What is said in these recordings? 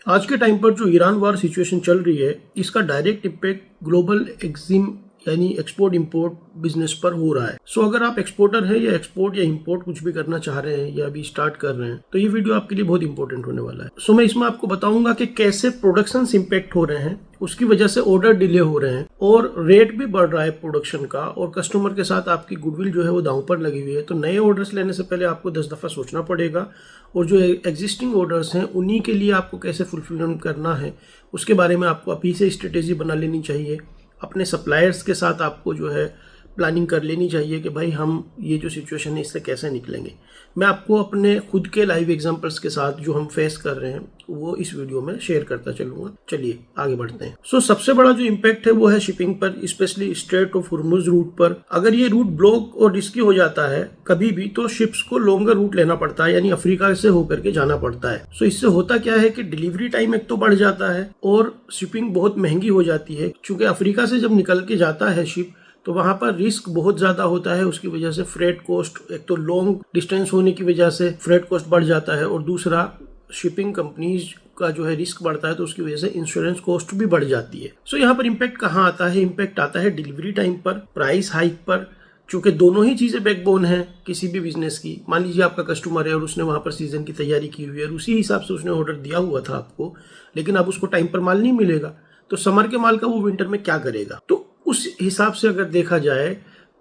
आज के टाइम पर जो ईरान वार सिचुएशन चल रही है, इसका डायरेक्ट इम्पैक्ट ग्लोबल एक्सिम यानी एक्सपोर्ट इंपोर्ट बिजनेस पर हो रहा है। सो अगर आप एक्सपोर्टर हैं या एक्सपोर्ट या इंपोर्ट कुछ भी करना चाह रहे हैं या अभी स्टार्ट कर रहे हैं, तो ये वीडियो आपके लिए बहुत इंपॉर्टेंट होने वाला है। सो मैं इसमें आपको बताऊंगा कि कैसे प्रोडक्शन इम्पैक्ट हो रहे हैं, उसकी वजह से ऑर्डर डिले हो रहे हैं और रेट भी बढ़ रहा है प्रोडक्शन का, और कस्टमर के साथ आपकी गुडविल जो है वो दांव पर लगी हुई है। तो नए ऑर्डर्स लेने से पहले आपको 10 दफा सोचना पड़ेगा, और जो एग्जिस्टिंग ऑर्डर्स हैं उन्हीं के लिए आपको कैसे फुलफिलमेंट करना है उसके बारे में आपको अभी से स्ट्रेटेजी बना लेनी चाहिए। अपने सप्लायर्स के साथ आपको जो है प्लानिंग कर लेनी चाहिए कि भाई हम ये जो सिचुएशन है इससे कैसे निकलेंगे। मैं आपको अपने खुद के लाइव एग्जांपल्स के साथ जो हम फेस कर रहे हैं वो इस वीडियो में शेयर करता चलूंगा। चलिए आगे बढ़ते हैं। सो सबसे बड़ा जो इम्पैक्ट है वो है शिपिंग पर, स्पेशली स्ट्रेट ऑफ हुर्मुज रूट पर। अगर ये रूट ब्लॉक और रिस्की हो जाता है कभी भी, तो शिप्स को लॉन्गर रूट लेना पड़ता है, यानी अफ्रीका से होकर के जाना पड़ता है। सो इससे होता क्या है कि डिलीवरी टाइम एक तो बढ़ जाता है और शिपिंग बहुत महंगी हो जाती है, क्योंकि अफ्रीका से जब निकल के जाता है शिप तो वहां पर रिस्क बहुत ज्यादा होता है। उसकी वजह से फ्रेट कॉस्ट, एक तो लॉन्ग डिस्टेंस होने की वजह से फ्रेट कॉस्ट बढ़ जाता है, और दूसरा शिपिंग कंपनीज का जो है रिस्क बढ़ता है, तो उसकी वजह से इंश्योरेंस कॉस्ट भी बढ़ जाती है। सो यहाँ पर इम्पैक्ट कहाँ आता है? इम्पैक्ट आता है डिलीवरी टाइम पर, प्राइस हाइक पर, चूंकि दोनों ही चीजें बैकबोन है किसी भी बिजनेस की। मान लीजिए आपका कस्टमर है और उसने वहां पर सीजन की तैयारी की हुई है और उसी हिसाब से उसने ऑर्डर दिया हुआ था आपको, लेकिन अब उसको टाइम पर माल नहीं मिलेगा, तो समर के माल का वो विंटर में क्या करेगा? तो उस हिसाब से अगर देखा जाए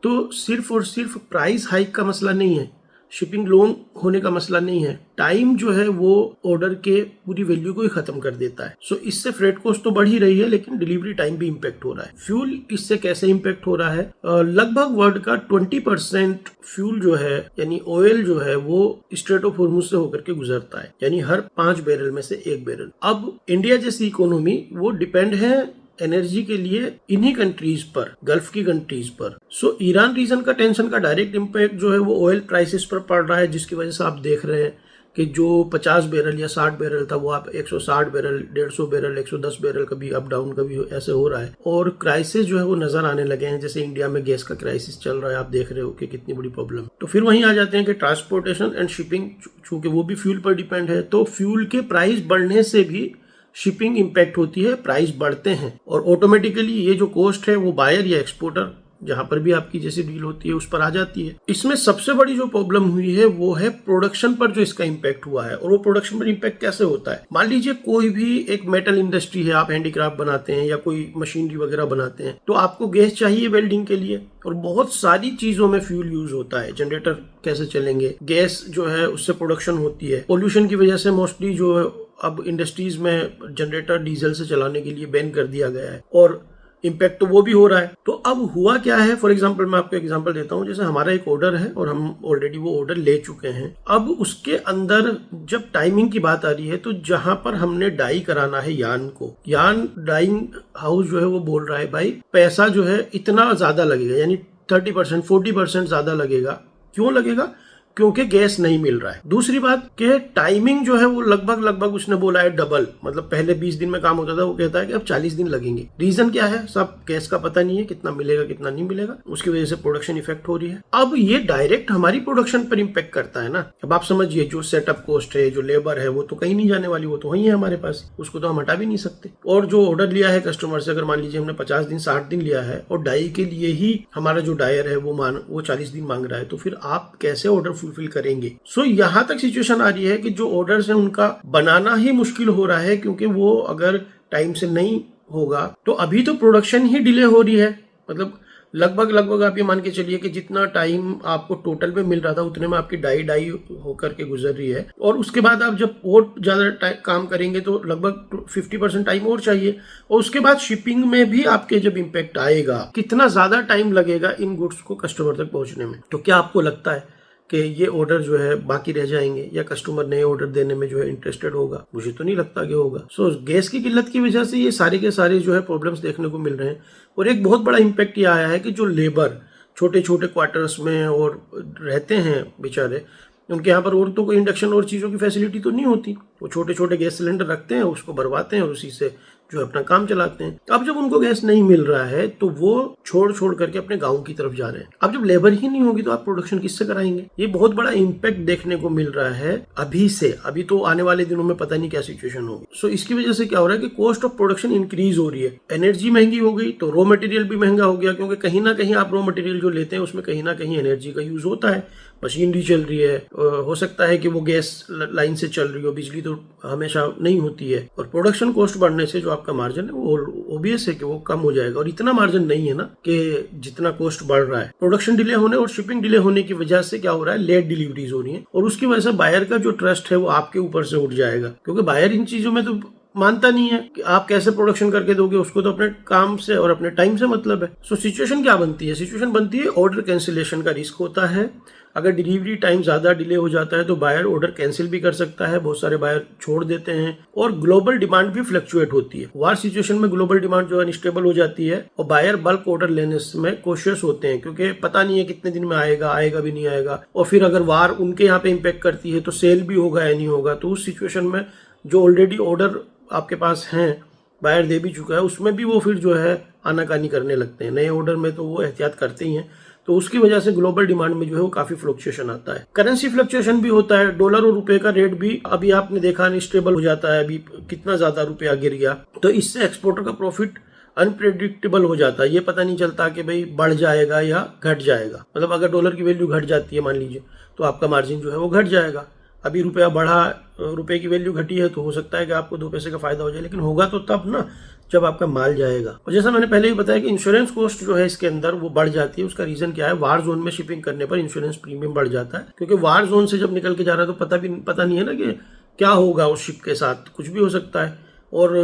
तो सिर्फ और सिर्फ प्राइस हाइक का मसला नहीं है, शिपिंग लॉन्ग होने का मसला नहीं है, टाइम जो है वो ऑर्डर के पूरी वैल्यू को ही खत्म कर देता है। सो इससे फ्रेट कॉस्ट तो बढ़ ही रही है, लेकिन डिलीवरी टाइम भी इम्पैक्ट हो रहा है। फ्यूल इससे कैसे इम्पैक्ट हो रहा है? लगभग वर्ल्ड का 20% फ्यूल जो है यानी ऑयल जो है वो स्ट्रेट ऑफ हॉर्मुज से होकर के गुजरता है, यानी हर 5 बैरल में से 1 बैरल। अब इंडिया जैसी इकोनॉमी वो डिपेंड है एनर्जी के लिए इन्हीं कंट्रीज पर, गल्फ की कंट्रीज पर। सो ईरान रीजन का टेंशन का डायरेक्ट इम्पैक्ट जो है वो ऑयल प्राइसेस पर पड़ रहा है, जिसकी वजह से आप देख रहे हैं कि जो 50 बैरल या 60 बैरल था वो आप 160 बैरल, 150 बैरल, 110 बैरल, कभी अप डाउन कभी ऐसे हो रहा है। और क्राइसिस जो है वो नजर आने लगे हैं, जैसे इंडिया में गैस का क्राइसिस चल रहा है, आप देख रहे हो कि कितनी बड़ी प्रॉब्लम। तो फिर वहीं आ जाते हैं कि ट्रांसपोर्टेशन एंड शिपिंग, चूंकि वो भी फ्यूल पर डिपेंड है, तो फ्यूल के प्राइस बढ़ने से भी शिपिंग इम्पैक्ट होती है, प्राइस बढ़ते हैं, और ऑटोमेटिकली ये जो कॉस्ट है वो बायर या एक्सपोर्टर, जहां पर भी आपकी जैसी डील होती है, उस पर आ जाती है। इसमें सबसे बड़ी जो प्रॉब्लम हुई है वो है प्रोडक्शन पर जो इसका इम्पैक्ट हुआ है। और वो प्रोडक्शन पर इम्पैक्ट कैसे होता है? मान लीजिए कोई भी एक मेटल इंडस्ट्री है, आप हैंडीक्राफ्ट बनाते हैं या कोई मशीनरी वगैरह बनाते हैं, तो आपको गैस चाहिए वेल्डिंग के लिए, और बहुत सारी चीजों में फ्यूल यूज होता है। जनरेटर कैसे चलेंगे? गैस जो है उससे प्रोडक्शन होती है। पोल्यूशन की वजह से मोस्टली जो अब इंडस्ट्रीज में जनरेटर डीजल से चलाने के लिए बैन कर दिया गया है, और इम्पैक्ट तो वो भी हो रहा है। तो अब हुआ क्या है? फॉर एग्जांपल मैं आपको एग्जांपल देता हूं, जैसे हमारा एक ऑर्डर है और हम ऑलरेडी वो ऑर्डर ले चुके हैं। अब उसके अंदर जब टाइमिंग की बात आ रही है, तो जहां पर हमने डाई कराना है यान को, यान डाइंग हाउस जो है वो बोल रहा है भाई पैसा जो है इतना ज्यादा लगेगा, यानी 30% 40% ज्यादा लगेगा। क्यों लगेगा? क्योंकि गैस नहीं मिल रहा है। दूसरी बात कि टाइमिंग जो है वो लगभग उसने बोला है डबल, मतलब पहले 20 दिन में काम होता था, वो कहता है कि अब 40 दिन लगेंगे। रीजन क्या है? सब गैस का पता नहीं है कितना मिलेगा कितना नहीं मिलेगा, उसकी वजह से प्रोडक्शन इफेक्ट हो रही है। अब ये डायरेक्ट हमारी प्रोडक्शन पर इम्पैक्ट करता है ना। अब आप समझिए, जो सेटअप कॉस्ट है, जो लेबर है, वो तो कहीं नहीं जाने वाली, वो तो वही है हमारे पास, उसको तो हम हटा भी नहीं सकते। और जो ऑर्डर लिया है कस्टमर से, अगर मान लीजिए हमने 50 दिन 60 दिन लिया है और डाई के लिए ही हमारा जो डायर है वो 40 दिन मांग रहा है, तो फिर आप कैसे ऑर्डर फुलफिल करेंगे? सो यहां तक सिचुएशन आ रही है कि जो ऑर्डर्स है उनका बनाना ही मुश्किल हो रहा है, क्योंकि वो अगर टाइम से नहीं होगा तो अभी तो प्रोडक्शन ही डिले हो रही है। मतलब लगभग आप ये मान के चलिए कि जितना टाइम आपको टोटल में मिल रहा था उतने में आपकी डाई होकर के गुजर रही है, और उसके बाद आप जब और ज्यादा काम करेंगे तो लगभग 50% टाइम और चाहिए, और उसके बाद शिपिंग में भी आपके जब इम्पैक्ट आएगा, कितना ज्यादा टाइम लगेगा इन गुड्स को कस्टमर तक पहुंचने में। तो क्या आपको लगता है कि ये ऑर्डर जो है बाकी रह जाएंगे, या कस्टमर नए ऑर्डर देने में जो है इंटरेस्टेड होगा? मुझे तो नहीं लगता कि होगा। सो गैस की किल्लत की वजह से ये सारे के सारे जो है प्रॉब्लम्स देखने को मिल रहे हैं। और एक बहुत बड़ा इम्पैक्ट ये आया है कि जो लेबर छोटे छोटे क्वार्टर्स में और रहते हैं बेचारे, उनके यहाँ पर और तो कोई इंडक्शन और चीज़ों की फैसिलिटी तो नहीं होती। वो छोटे छोटे गैस सिलेंडर रखते हैं, उसको भरवाते हैं और उसी से जो अपना काम चलाते हैं। अब जब उनको गैस नहीं मिल रहा है तो वो छोड़ करके अपने गांव की तरफ जा रहे हैं। अब जब लेबर ही नहीं होगी तो आप प्रोडक्शन किससे कराएंगे? ये बहुत बड़ा इम्पैक्ट देखने को मिल रहा है अभी से। अभी तो आने वाले दिनों में पता नहीं क्या सिचुएशन होगी। सो इसकी वजह से क्या हो रहा है कि कॉस्ट ऑफ प्रोडक्शन इंक्रीज हो रही है। एनर्जी महंगी हो गई तो रॉ मटेरियल भी महंगा हो गया, क्योंकि कहीं ना कहीं आप रॉ मटेरियल जो लेते हैं उसमें कहीं ना कहीं एनर्जी का यूज होता है। मशीनरी चल रही है, हो सकता है कि वो गैस लाइन से चल रही हो, बिजली तो हमेशा नहीं होती है। और प्रोडक्शन कॉस्ट बढ़ने से जो आपका मार्जिन है वो ओबियस है कि वो कम हो जाएगा। और इतना मार्जिन नहीं है ना कि जितना कॉस्ट बढ़ रहा है। प्रोडक्शन डिले होने और शिपिंग डिले होने की वजह से क्या हो रहा है, लेट डिलीवरीज हो रही है, और उसकी वजह से बायर का जो ट्रस्ट है वो आपके ऊपर से उठ जाएगा, क्योंकि बायर इन चीजों में तो मानता नहीं है कि आप कैसे प्रोडक्शन करके दोगे। उसको तो अपने काम से और अपने टाइम से मतलब है। सो सिचुएशन क्या बनती है? सिचुएशन बनती है ऑर्डर कैंसिलेशन का रिस्क होता है। अगर डिलीवरी टाइम ज्यादा डिले हो जाता है तो बायर ऑर्डर कैंसिल भी कर सकता है, बहुत सारे बायर छोड़ देते हैं। और ग्लोबल डिमांड भी फ्लक्चुएट होती है। वार सिचुएशन में ग्लोबल डिमांड जो है अनस्टेबल हो जाती है और बायर बल्क ऑर्डर लेने में कॉशियस होते हैं, क्योंकि पता नहीं है कितने दिन में आएगा भी नहीं आएगा। और फिर अगर वार उनके यहाँ पे इम्पेक्ट करती है तो सेल भी होगा या नहीं होगा। तो उस सिचुएशन में जो ऑलरेडी ऑर्डर आपके पास हैं, बायर दे भी चुका है, उसमें भी वो फिर जो है आनाकानी करने लगते हैं। नए ऑर्डर में तो वो एहतियात करते ही हैं। तो उसकी वजह से ग्लोबल डिमांड में जो है वो काफी फ्लक्चुएशन आता है। करेंसी फ्लक्चुएशन भी होता है। डॉलर और रुपए का रेट भी अभी आपने देखा अनस्टेबल हो जाता है। अभी कितना ज्यादा रुपया गिर गया, तो इससे एक्सपोर्टर का प्रॉफिट अनप्रेडिक्टेबल हो जाता है। ये पता नहीं चलता कि भाई बढ़ जाएगा या घट जाएगा। मतलब अगर डॉलर की वैल्यू घट जाती है मान लीजिए, तो आपका मार्जिन जो है वो घट जाएगा। अभी रुपया बढ़ा, रुपए की वैल्यू घटी है, तो हो सकता है कि आपको 2 पैसे का फायदा हो जाए, लेकिन होगा तो तब ना जब आपका माल जाएगा। और जैसा मैंने पहले ही बताया कि इंश्योरेंस कॉस्ट जो है इसके अंदर वो बढ़ जाती है। उसका रीजन क्या है? वार जोन में शिपिंग करने पर इंश्योरेंस प्रीमियम बढ़ जाता है, क्योंकि वार जोन से जब निकल के जा रहा है तो पता नहीं है ना कि क्या होगा उस शिप के साथ, कुछ भी हो सकता है। और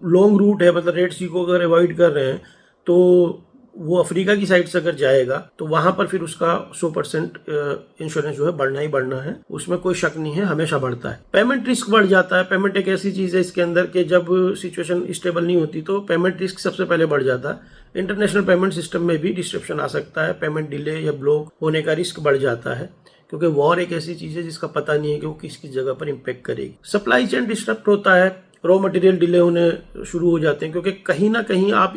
लॉन्ग रूट है, मतलब रेड सी को अगर अवॉइड कर रहे हैं तो वो अफ्रीका की साइड से अगर जाएगा तो वहां पर फिर उसका 100% इंश्योरेंस जो है बढ़ना ही बढ़ना है, उसमें कोई शक नहीं है, हमेशा बढ़ता है। पेमेंट रिस्क बढ़ जाता है। पेमेंट एक ऐसी चीज है इसके अंदर कि जब सिचुएशन स्टेबल नहीं होती तो पेमेंट रिस्क सबसे पहले बढ़ जाता है। इंटरनेशनल पेमेंट सिस्टम में भी डिस्ट्रप्शन आ सकता है। पेमेंट डिले या ब्लॉक होने का रिस्क बढ़ जाता है, क्योंकि वॉर एक ऐसी चीज है जिसका पता नहीं है कि वो किस किस जगह पर इम्पेक्ट करेगी। सप्लाई चेन डिस्टर्ब होता है। रॉ मटेरियल डिले होने शुरू हो जाते हैं, क्योंकि कहीं ना कहीं आप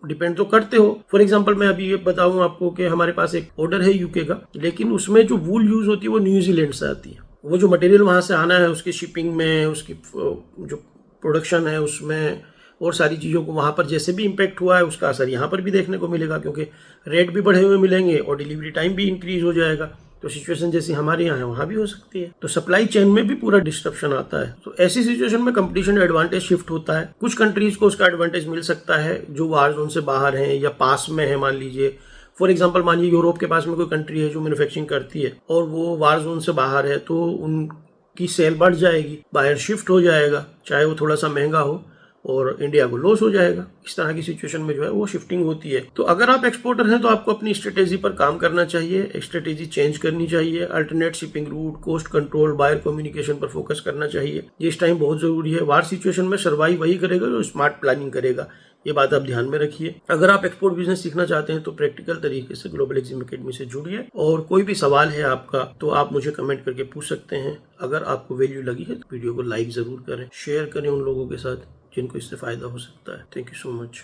डिपेंड तो करते हो। फॉर एग्जांपल मैं अभी ये बताऊं आपको कि हमारे पास एक ऑर्डर है यूके का, लेकिन उसमें जो वूल यूज होती है वो न्यूजीलैंड से आती है। वो जो मटेरियल वहां से आना है, उसकी शिपिंग में, उसकी जो प्रोडक्शन है उसमें, और सारी चीज़ों को वहां पर जैसे भी इम्पेक्ट हुआ है उसका असर यहाँ पर भी देखने को मिलेगा, क्योंकि रेट भी बढ़े हुए मिलेंगे और डिलीवरी टाइम भी इंक्रीज हो जाएगा। तो सिचुएशन जैसी हमारे यहाँ है वहां भी हो सकती है। तो सप्लाई चेन में भी पूरा डिस्ट्रप्शन आता है। तो ऐसी सिचुएशन में कंपटीशन एडवांटेज शिफ्ट होता है। कुछ कंट्रीज को उसका एडवांटेज मिल सकता है जो वार जोन से बाहर है या पास में है। मान लीजिए फॉर एग्जांपल, मानिए यूरोप के पास में कोई कंट्री है जो मैन्युफैक्चरिंग करती है और वो वार जोन से बाहर है, तो उनकी सेल बढ़ जाएगी, बाहर शिफ्ट हो जाएगा, चाहे वो थोड़ा सा महंगा हो, और इंडिया को लॉस हो जाएगा। इस तरह की सिचुएशन में जो है वो शिफ्टिंग होती है। तो अगर आप एक्सपोर्टर हैं तो आपको अपनी स्ट्रेटेजी पर काम करना चाहिए, स्ट्रेटेजी चेंज करनी चाहिए, alternate shipping route, cost control, buyer communication पर फोकस करना चाहिए। ये इस टाइम बहुत जरूरी है। वार सिचुएशन में सर्वाइव वही करेगा जो स्मार्ट प्लानिंग करेगा। ये बात आप ध्यान में रखिए। अगर आप एक्सपोर्ट बिजनेस सीखना चाहते हैं तो प्रैक्टिकल तरीके से ग्लोबल एक्जिम एकेडमी से जुड़िए, और कोई भी सवाल है आपका तो आप मुझे कमेंट करके पूछ सकते हैं। अगर आपको वैल्यू लगी है तो वीडियो को लाइक जरूर करें, शेयर करें उन लोगों के साथ जिनको इससे फायदा हो सकता है। Thank you so much.